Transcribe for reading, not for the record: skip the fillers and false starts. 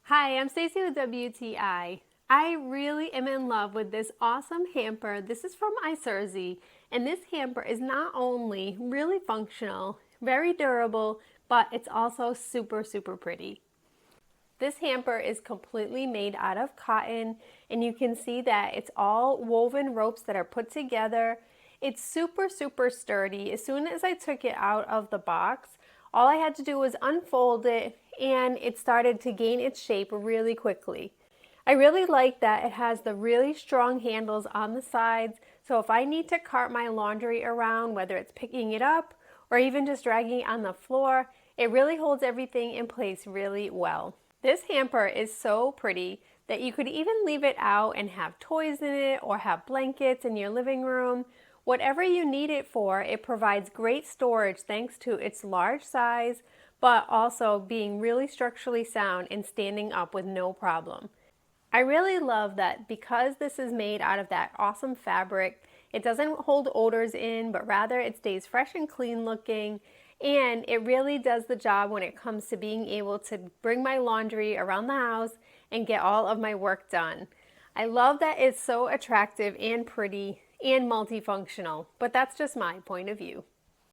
Hi, I'm Stacy with WTI. I really am in love with this awesome hamper. This is from ICERZCZ, and this hamper is not only really functional, very durable, but it's also super pretty. This hamper is completely made out of cotton, and you can see that it's all woven ropes that are put together. It's super sturdy. As soon as I took it out of the box, all I had to do was unfold it and it started to gain its shape really quickly. I really like that it has the really strong handles on the sides, so if I need to cart my laundry around, whether it's picking it up or even just dragging it on the floor, it really holds everything in place really well. This hamper is so pretty that you could even leave it out and have toys in it or have blankets in your living room. Whatever you need it for, it provides great storage thanks to its large size, but also being really structurally sound and standing up with no problem. I really love that because this is made out of that awesome fabric, it doesn't hold odors in, but rather it stays fresh and clean looking, and it really does the job when it comes to being able to bring my laundry around the house and get all of my work done. I love that it's so attractive and pretty and multifunctional, but that's just my point of view.